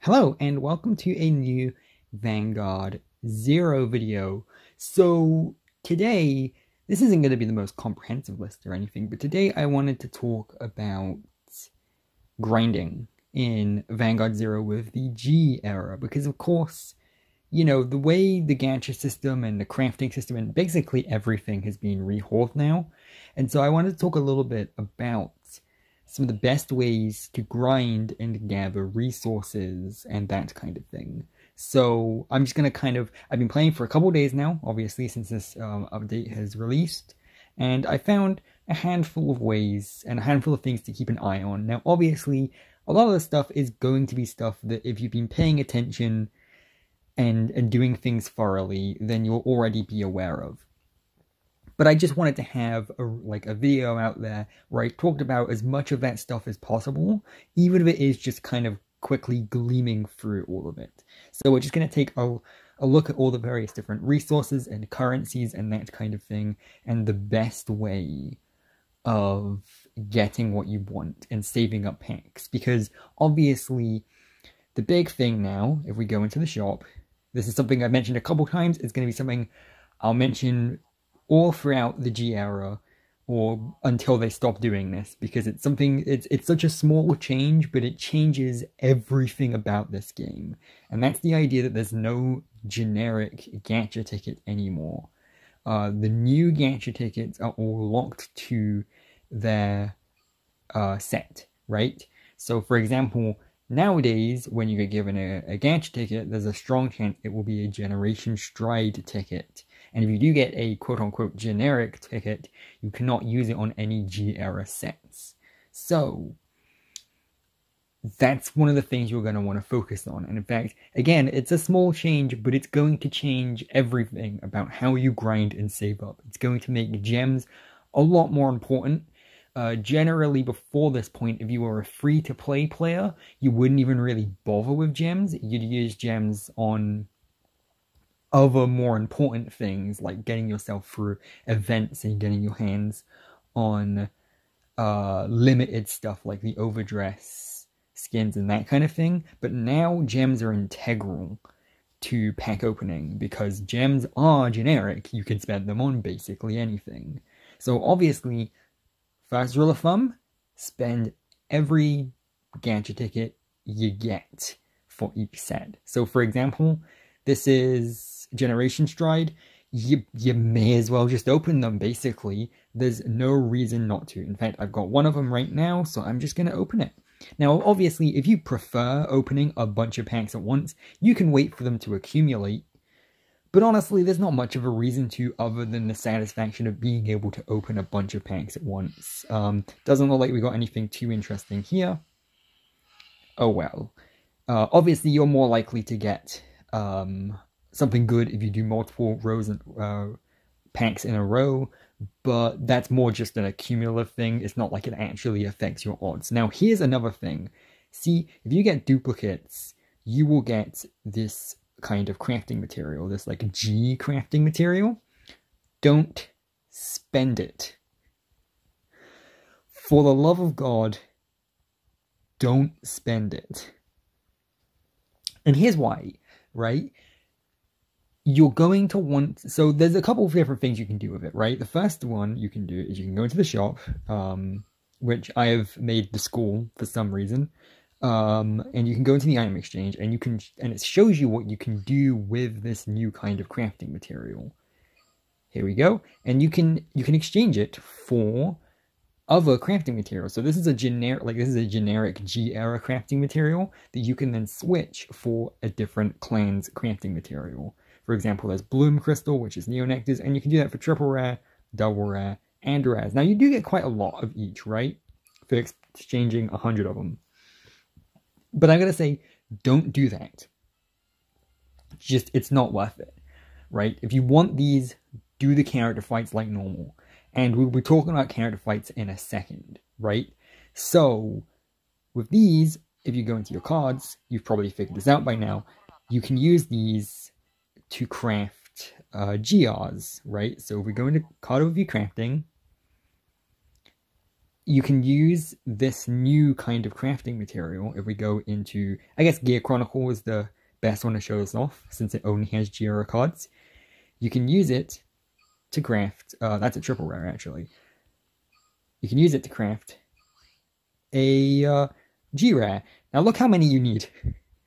Hello and welcome to a new Vanguard Zero video. So today, this isn't going to be the most comprehensive list or anything, but today I wanted to talk about grinding in Vanguard Zero with the G era, because of course, you know, the way the gacha system and the crafting system and basically everything has been rehauled now. And so I wanted to talk a little bit about some of the best ways to grind and gather resources and that kind of thing. So I'm just going to I've been playing for a couple days now, obviously, since this update has released, and I found a handful of ways and a handful of things to keep an eye on. Now, obviously, a lot of the stuff is going to be stuff that if you've been paying attention and doing things thoroughly, then you'll already be aware of. But I just wanted to have a video out there where I talked about as much of that stuff as possible, even if it is just kind of quickly gleaming through all of it. So we're just going to take a look at all the various different resources and currencies and that kind of thing, and the best way of getting what you want and saving up packs. Because obviously, the big thing now, if we go into the shop, this is something I've mentioned a couple times, it's going to be something I'll mention all throughout the G era, or until they stop doing this, because it's such a small change, but it changes everything about this game. And that's the idea that there's no generic gacha ticket anymore. The new gacha tickets are all locked to their set, right? So for example, nowadays, when you get given a gacha ticket, there's a strong chance it will be a Generation Stride ticket. And if you do get a quote-unquote generic ticket, you cannot use it on any G-era sets. So, that's one of the things you're going to want to focus on. And in fact, again, it's a small change, but it's going to change everything about how you grind and save up. It's going to make gems a lot more important. Generally, before this point, if you were a free-to-play player, you wouldn't even really bother with gems. You'd use gems on other more important things, like getting yourself through events and getting your hands on limited stuff like the overdress skins and that kind of thing. But now gems are integral to pack opening, because gems are generic. You can spend them on basically anything. So obviously, first rule of thumb, spend every gacha ticket you get for each set. So for example, this is Generation Stride. You may as well just open them, basically. There's no reason not to. In fact, I've got one of them right now, so I'm just going to open it. Now, obviously, if you prefer opening a bunch of packs at once, you can wait for them to accumulate. But honestly, there's not much of a reason to, other than the satisfaction of being able to open a bunch of packs at once. Doesn't look like we got anything too interesting here. Oh well. Obviously, you're more likely to get something good if you do multiple rows and packs in a row, but that's more just an accumulative thing. It's not like it actually affects your odds. Now, here's another thing. See, if you get duplicates, you will get this kind of crafting material, this like G crafting material. Don't spend it. For the love of God, don't spend it. And here's why, right? You're going to want, so there's a couple of different things you can do with it, right? The first one you can do is you can go into the shop, which I have made the school for some reason, and you can go into the item exchange, and it shows you what you can do with this new kind of crafting material. Here we go, and you can exchange it for other crafting materials. So this is a generic G-era crafting material that you can then switch for a different clan's crafting material. For example, there's Bloom Crystal, which is Neo Nectars, and you can do that for triple rare, double rare, and rares. Now, you do get quite a lot of each, right? For exchanging 100 of them. But I'm going to say, don't do that. It's not worth it, right? If you want these, do the character fights like normal. And we'll be talking about character fights in a second, right? So, with these, if you go into your cards, you've probably figured this out by now, you can use these to craft GRs, right? So if we go into card overview crafting, you can use this new kind of crafting material. If we go into, I guess Gear Chronicle is the best one to show us off, since it only has G Zero cards. You can use it to craft, that's a triple rare actually. You can use it to craft a G rare. Now look how many you need.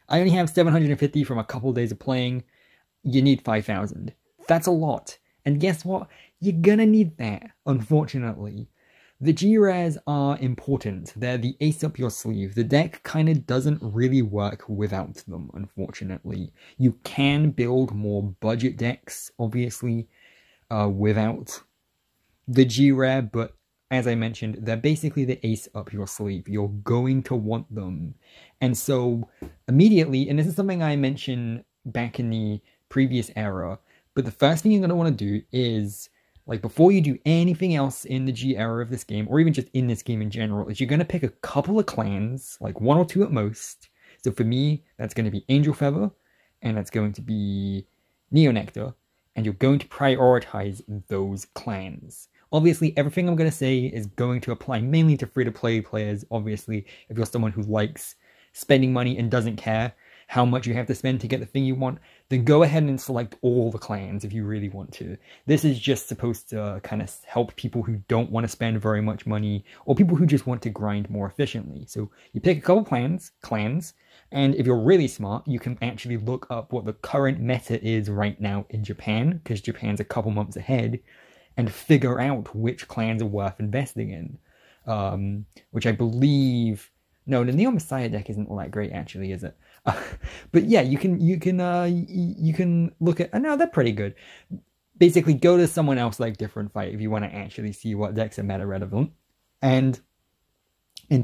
I only have 750 from a couple days of playing. You need 5,000. That's a lot. And guess what? You're gonna need that, unfortunately. The G-Rares are important. They're the ace up your sleeve. The deck kind of doesn't really work without them, unfortunately. You can build more budget decks, obviously, without the G-Rare, but as I mentioned, they're basically the ace up your sleeve. You're going to want them. And so, immediately, and this is something I mentioned back in the previous era, but the first thing you're going to want to do is, like, before you do anything else in the G era of this game, or even just in this game in general, is you're going to pick a couple of clans, like 1 or 2 at most. So for me, that's going to be Angel Feather, and that's going to be Neo Nectar, and you're going to prioritize those clans. Obviously, everything I'm going to say is going to apply mainly to free-to-play players. Obviously, if you're someone who likes spending money and doesn't care how much you have to spend to get the thing you want, then go ahead and select all the clans if you really want to. This is just supposed to kind of help people who don't want to spend very much money, or people who just want to grind more efficiently. So you pick a couple clans, and if you're really smart, you can actually look up what the current meta is right now in Japan, because Japan's a couple months ahead, and figure out which clans are worth investing in. Which I believe... No, the Neo Messiah deck isn't all that great, actually, is it? But yeah, you can look at... no, they're pretty good. Basically, go to someone else like Different Fight if you want to actually see what decks are meta relevant, and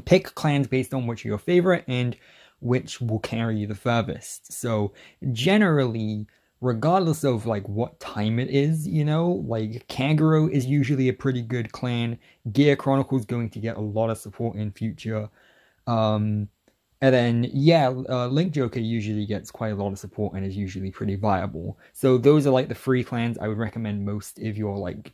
pick clans based on which are your favorite and which will carry you the furthest. So generally, regardless of like what time it is, you know, like Kagero is usually a pretty good clan. Gear Chronicle is going to get a lot of support in future. And then, yeah, Link Joker usually gets quite a lot of support and is usually pretty viable. So those are like the free clans I would recommend most if you're like,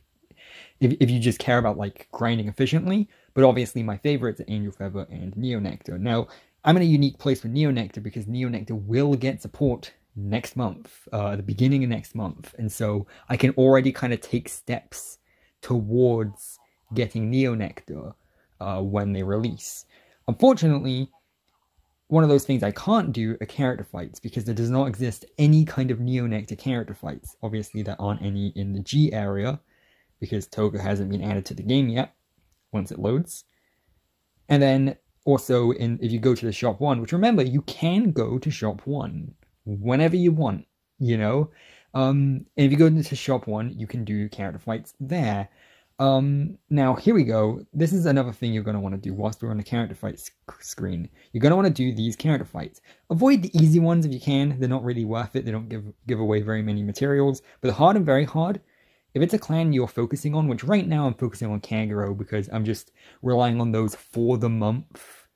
if you just care about like grinding efficiently. But obviously my favorites are Angel Feather and Neo Nectar. Now, I'm in a unique place with Neo Nectar because Neo Nectar will get support next month, at the beginning of next month. And so I can already kind of take steps towards getting Neo Nectar when they release. Unfortunately, one of those things I can't do are character fights, because there does not exist any kind of Neo Nectar character fights. Obviously, there aren't any in the G area, because Toga hasn't been added to the game yet, once it loads. And then, also, if you go to the Shop 1, which remember, you can go to Shop 1 whenever you want, you know? And if you go into Shop 1, you can do character fights there. Now, here we go. This is another thing you're going to want to do whilst we're on the character fight screen. You're going to want to do these character fights. Avoid the easy ones if you can. They're not really worth it. They don't give away very many materials. But the hard and very hard, if it's a clan you're focusing on, which right now I'm focusing on Kagero because I'm just relying on those for the month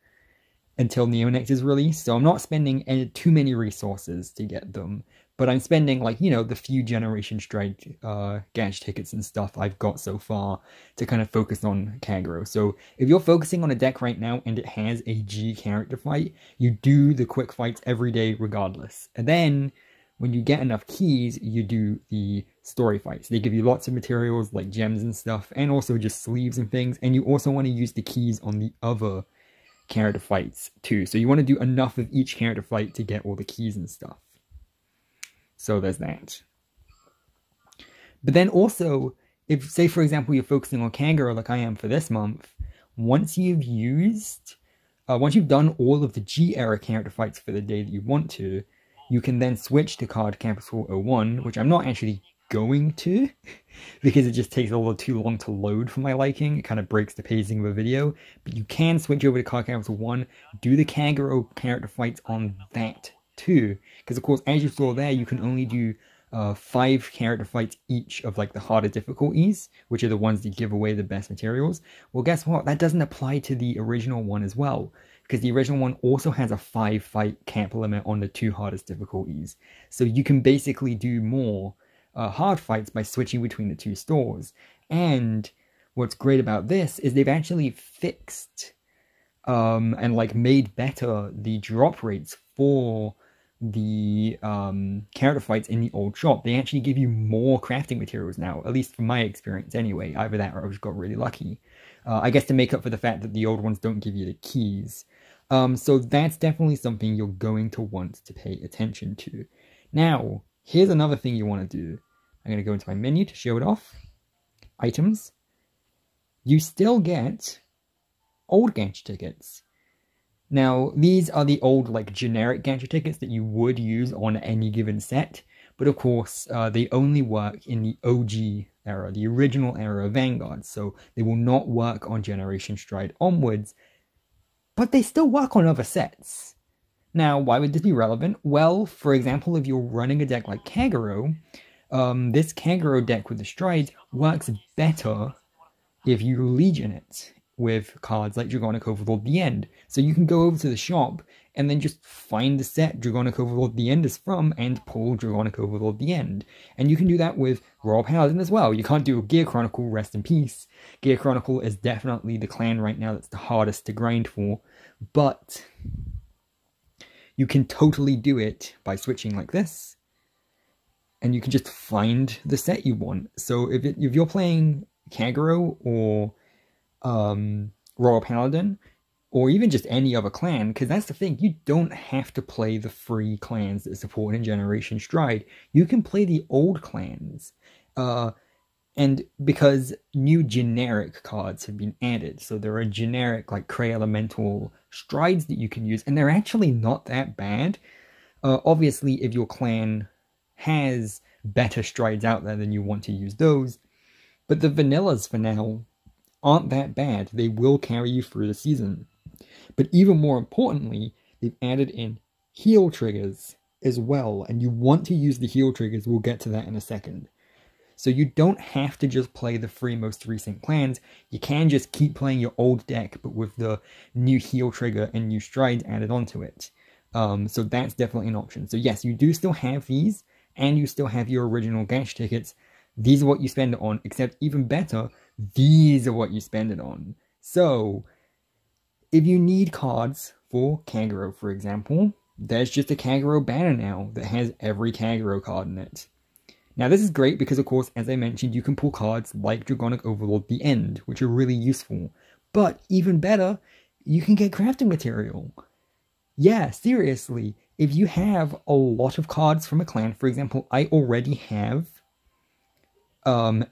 until Neo Nectar is released. So I'm not spending too many resources to get them. But I'm spending, like, you know, the few Generation Strike gacha tickets and stuff I've got so far to kind of focus on Kagero. So if you're focusing on a deck right now and it has a G character fight, you do the quick fights every day regardless. And then when you get enough keys, you do the story fights. They give you lots of materials like gems and stuff, and also just sleeves and things. And you also want to use the keys on the other character fights too. So you want to do enough of each character fight to get all the keys and stuff. So there's that. But then also, if, say, for example, you're focusing on Kagero like I am for this month, once you've done all of the G-era character fights for the day that you want to, you can then switch to Card Capital 01, which I'm not actually going to, because it just takes a little too long to load for my liking. It kind of breaks the pacing of a video. But you can switch over to Card Capital 1, do the Kagero character fights on that too, because of course, as you saw there, you can only do 5 character fights each of like the harder difficulties, which are the ones that give away the best materials. Well, guess what? That doesn't apply to the original one as well, because the original one also has a 5 fight cap limit on the 2 hardest difficulties. So you can basically do more hard fights by switching between the 2 stores. And what's great about this is they've actually fixed and like made better the drop rates for the character fights in the old shop. They actually give you more crafting materials now, at least from my experience anyway. Either that or I just got really lucky. I guess to make up for the fact that the old ones don't give you the keys. So that's definitely something you're going to want to pay attention to. Now, here's another thing you want to do. I'm going to go into my menu to show it off. Items. You still get old gacha tickets. Now, these are the old, like, generic gacha tickets that you would use on any given set. But of course, they only work in the OG era, the original era of Vanguard. So they will not work on Generation Stride onwards. But they still work on other sets. Now, why would this be relevant? Well, for example, if you're running a deck like Kagero, this Kagero deck with the strides works better if you Legion it with cards like Dragonic Overlord the End. So you can go over to the shop and then just find the set Dragonic Overlord the End is from and pull Dragonic Overlord the End. And you can do that with Royal Paladin as well. You can't do Gear Chronicle, rest in peace. Gear Chronicle is definitely the clan right now that's the hardest to grind for, but you can totally do it by switching like this, and you can just find the set you want. So if you're playing Kagero or Royal Paladin, or even just any other clan, because that's the thing, you don't have to play the free clans that support in Generation Stride. You can play the old clans, and because new generic cards have been added, so there are generic like Cray Elemental strides that you can use, and they're actually not that bad. Obviously, if your clan has better strides out there, then you want to use those, but the vanillas for now aren't that bad. They will carry you through the season. But even more importantly, they've added in heal triggers as well, and you want to use the heal triggers. We'll get to that in a second. So you don't have to just play the three most recent clans. You can just keep playing your old deck, but with the new heal trigger and new strides added onto it. So that's definitely an option. So yes, you do still have these, and you still have your original gacha tickets. These are what you spend it on, except even better, these are what you spend it on. So, if you need cards for Kagero, for example, there's just a Kagero banner now that has every Kagero card in it. Now this is great because, of course, as I mentioned, you can pull cards like Dragonic Overlord the End, which are really useful. But, even better, you can get crafting material. Yeah, seriously, if you have a lot of cards from a clan, for example, I already have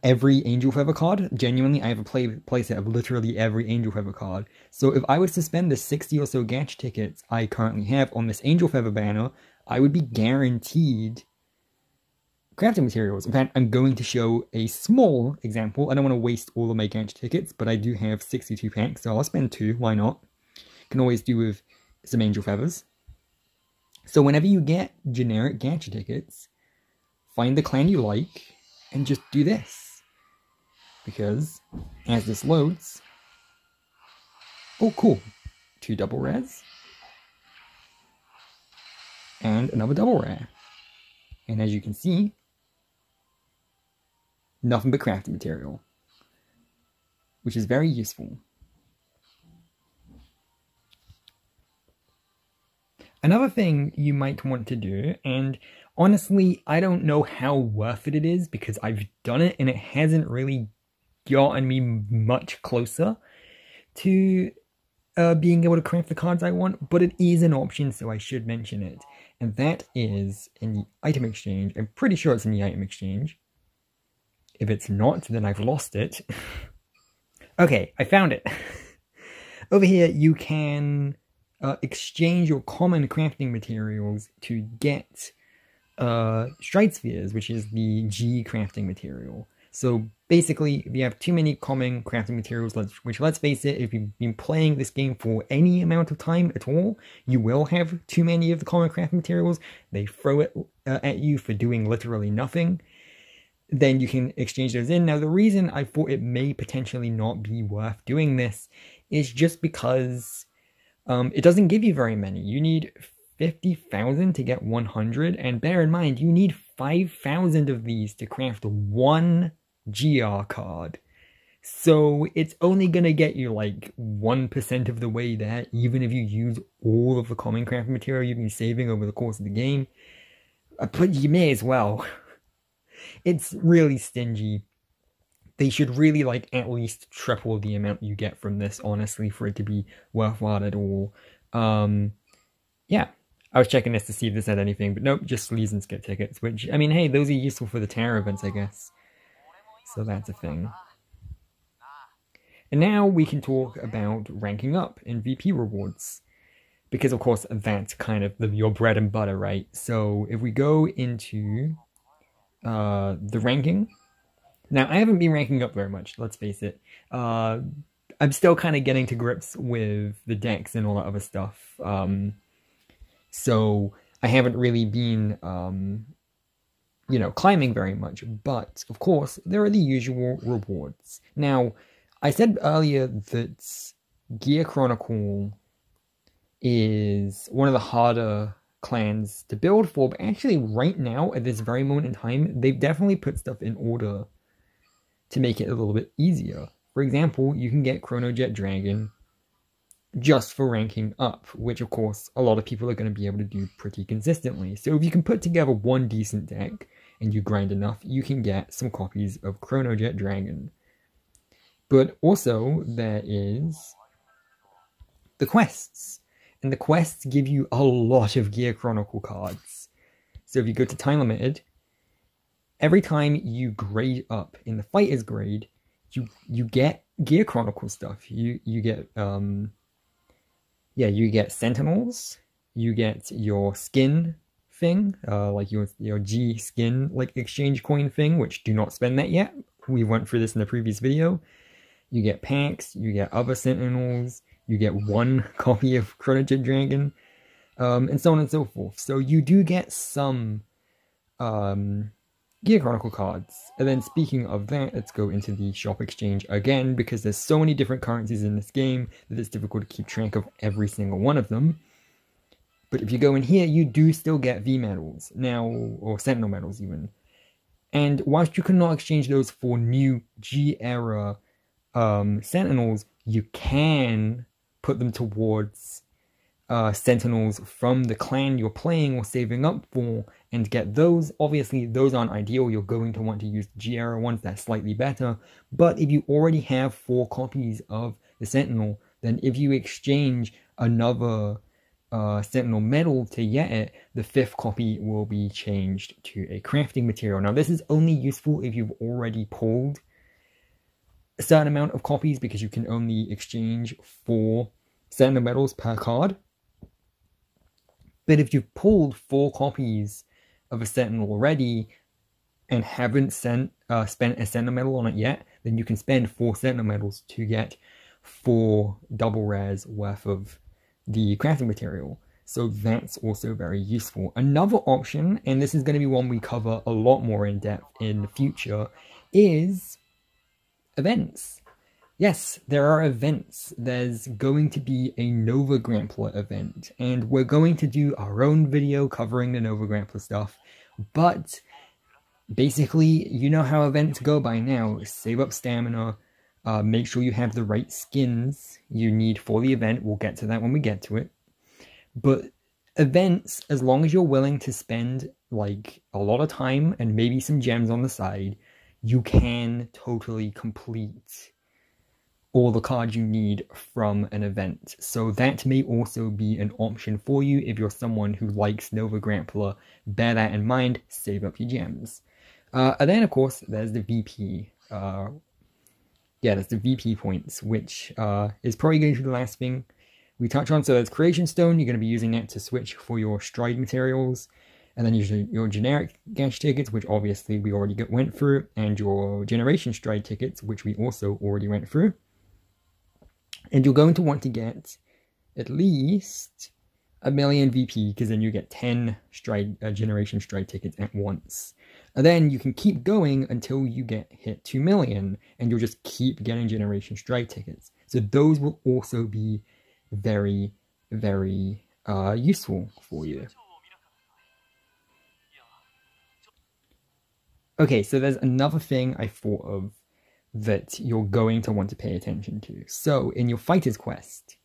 every Angel Feather card. Genuinely, I have a playset of literally every Angel Feather card. So if I was to spend the 60 or so gacha tickets I currently have on this Angel Feather banner, I would be guaranteed crafting materials. In fact, I'm going to show a small example. I don't want to waste all of my gacha tickets, but I do have 62 packs, so I'll spend 2, why not? Can always do with some Angel Feathers. So whenever you get generic gacha tickets, find the clan you like, and just do this, because as this loads, oh cool, 2 double rares, and another double rare, and as you can see, nothing but crafting material, which is very useful. Another thing you might want to do, and honestly, I don't know how worth it is because I've done it and it hasn't really gotten me much closer to being able to craft the cards I want, but it is an option, so I should mention it. And that is in the item exchange. I'm pretty sure it's in the item exchange. If it's not, then I've lost it. Okay, I found it. Over here, you can exchange your common crafting materials to get Stride Spheres, which is the G crafting material. So basically, if you have too many common crafting materials, which let's face it, if you've been playing this game for any amount of time at all, you will have too many of the common crafting materials. They throw it at you for doing literally nothing. Then you can exchange those in. Now, the reason I thought it may potentially not be worth doing this is just because it doesn't give you very many. You need 50,000 to get 100, and bear in mind, you need 5,000 of these to craft one GR card. So it's only gonna get you like 1% of the way there, even if you use all of the common crafting material you've been saving over the course of the game. But you may as well. It's really stingy. They should really like at least triple the amount you get from this, honestly, for it to be worthwhile at all. Yeah. I was checking this to see if this had anything, but nope, just sleeves and skip tickets, which, I mean, hey, those are useful for the tower events, I guess. So that's a thing. And now we can talk about ranking up in VP rewards. Because, of course, that's kind of your bread and butter, right? So if we go into the ranking... Now, I haven't been ranking up very much, let's face it. I'm still kind of getting to grips with the decks and all that other stuff. So I haven't really been, you know, climbing very much. But, of course, there are the usual rewards. Now, I said earlier that Gear Chronicle is one of the harder clans to build for, but actually right now, at this very moment in time, they've definitely put stuff in order to make it a little bit easier. For example, you can get Chrono Jet Dragon just for ranking up, which of course a lot of people are going to be able to do pretty consistently. So if you can put together one decent deck and you grind enough, you can get some copies of Chrono Jet Dragon. But also there is the quests, and the quests give you a lot of Gear Chronicle cards. So if you go to Time Limited, every time you grade up in the Fighters grade, you get Gear Chronicle stuff. You get you get Sentinels, you get your skin thing, like your G skin like exchange coin thing, which do not spend that yet. We went through this in the previous video. You get packs, you get other Sentinels, you get one copy of Chrono Jet Dragon, and so on and so forth. So you do get some Gear Chronicle cards. And then speaking of that, let's go into the shop exchange again, because there's so many different currencies in this game that it's difficult to keep track of every single one of them. But if you go in here, you do still get V medals now, or Sentinel medals even. And whilst you cannot exchange those for new G era Sentinels, you can put them towards Sentinels from the clan you're playing or saving up for and get those. Obviously, those aren't ideal. You're going to want to use the G era ones. That's slightly better. But if you already have 4 copies of the Sentinel, then if you exchange another Sentinel medal to get it, the 5th copy will be changed to a crafting material. Now, this is only useful if you've already pulled a certain amount of copies, because you can only exchange 4 Sentinel medals per card. But if you've pulled 4 copies of a Sentinel already and haven't spent a Sentinel medal on it yet, then you can spend 4 Sentinel medals to get 4 double rares worth of the crafting material. So that's also very useful. Another option, and this is going to be one we cover a lot more in depth in the future, is events. Yes, there are events. There's going to be a Nova Grappler event, and we're going to do our own video covering the Nova Grappler stuff, but basically, you know how events go by now. Save up stamina, make sure you have the right skins you need for the event. We'll get to that when we get to it. But events, as long as you're willing to spend like a lot of time and maybe some gems on the side, you can totally complete all the cards you need from an event. So that may also be an option for you if you're someone who likes Nova Grappler. Bear that in mind, save up your gems. And then, of course, there's the VP. There's the VP points, which is probably going to be the last thing we touch on. So there's Creation Stone. You're going to be using that to switch for your Stride materials. And then usually your generic gacha tickets, which obviously we already went through. And your Generation Stride tickets, which we also already went through. And you're going to want to get at least 1 million VP, because then you get 10 Generation Stride tickets at once. And then you can keep going until you hit 2 million, and you'll just keep getting Generation Stride tickets. So those will also be very, very useful for you. Okay, so there's another thing I thought of that you're going to want to pay attention to. So in your fighter's quest,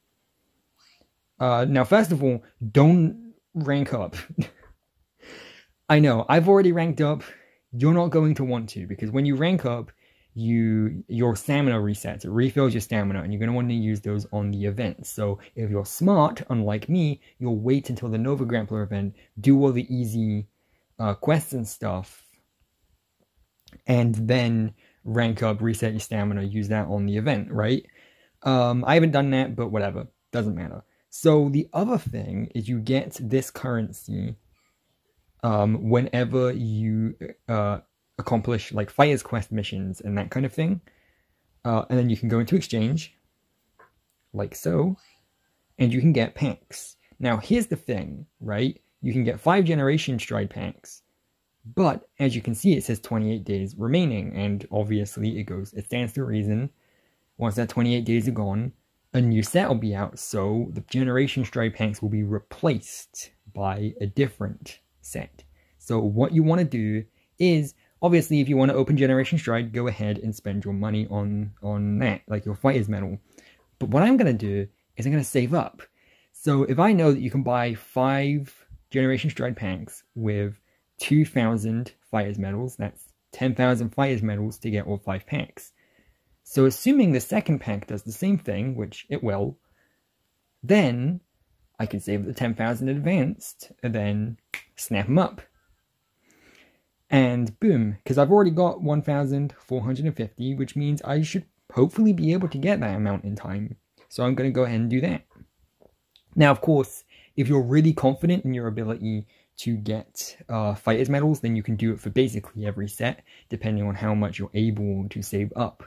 now first of all, don't rank up. I know, I've already ranked up. You're not going to want to, because when you rank up, your stamina resets. It refills your stamina, and you're going to want to use those on the event. So if you're smart, unlike me, you'll wait until the Nova Grappler event, do all the easy quests and stuff, and then rank up, reset your stamina, use that on the event, right? I haven't done that, but whatever, doesn't matter. So the other thing is you get this currency whenever you accomplish like Fire's Quest missions and that kind of thing. And then you can go into exchange, like so, and you can get packs. Now here's the thing, right? You can get 5 Generation Stride packs, but as you can see, it says 28 days remaining, and obviously it stands to reason. Once that 28 days are gone, a new set will be out, so the Generation Stride packs will be replaced by a different set. So what you want to do is, obviously, if you want to open Generation Stride, go ahead and spend your money on that, like your Fighter's Medal. But what I'm going to do is I'm going to save up. So if I know that you can buy 5 Generation Stride packs with 2,000 Fighter's Medals, that's 10,000 Fighter's Medals to get all 5 packs. So assuming the second pack does the same thing, which it will, then I can save the 10,000 advanced and then snap them up. And boom, because I've already got 1,450, which means I should hopefully be able to get that amount in time. So I'm going to go ahead and do that. Now, of course, if you're really confident in your ability to get Fighter's Medals, then you can do it for basically every set, depending on how much you're able to save up.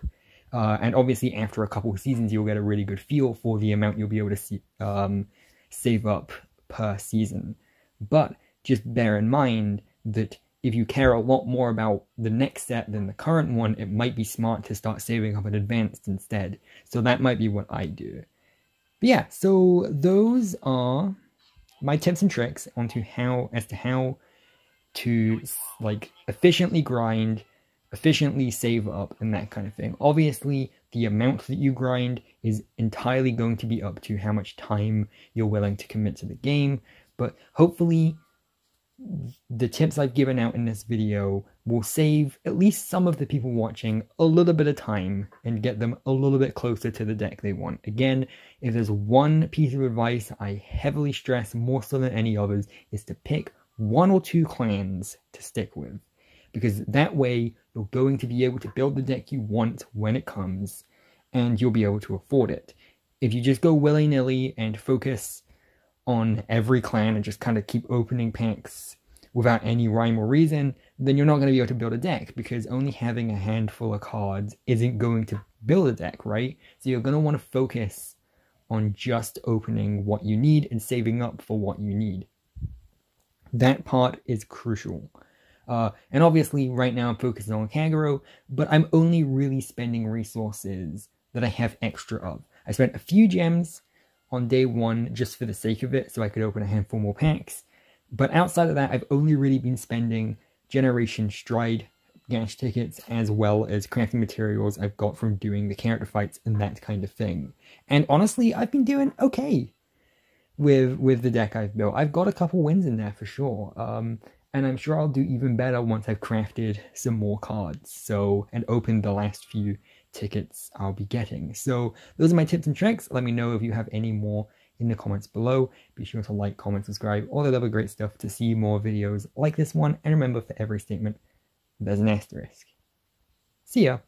And obviously, after a couple of seasons, you'll get a really good feel for the amount you'll be able to save up per season. But just bear in mind that if you care a lot more about the next set than the current one, it might be smart to start saving up an advanced instead. So that might be what I do. But yeah, so those are my tips and tricks as to how to like efficiently grind, efficiently save up, and that kind of thing. Obviously, the amount that you grind is entirely going to be up to how much time you're willing to commit to the game, but hopefully the tips I've given out in this video will save at least some of the people watching a little bit of time and get them a little bit closer to the deck they want. Again, if there's one piece of advice I heavily stress more so than any others, is to pick 1 or 2 clans to stick with, because that way you're going to be able to build the deck you want when it comes, and you'll be able to afford it. If you just go willy-nilly and focus on every clan and just kind of keep opening packs without any rhyme or reason, then you're not going to be able to build a deck, because only having a handful of cards isn't going to build a deck, right? So you're going to want to focus on just opening what you need and saving up for what you need. That part is crucial. And obviously right now I'm focusing on Kagero, but I'm only really spending resources that I have extra of. I spent a few gems on day 1 just for the sake of it, so I could open a handful more packs. But outside of that, I've only really been spending Generation Stride gacha tickets, as well as crafting materials I've got from doing the character fights and that kind of thing. And honestly, I've been doing okay with the deck I've built. I've got a couple wins in there for sure. And I'm sure I'll do even better once I've crafted some more cards, and opened the last few tickets I'll be getting. So those are my tips and tricks. Let me know if you have any more in the comments below. Be sure to like, comment, subscribe, all that other great stuff to see more videos like this one. And remember, for every statement, there's an asterisk. See ya!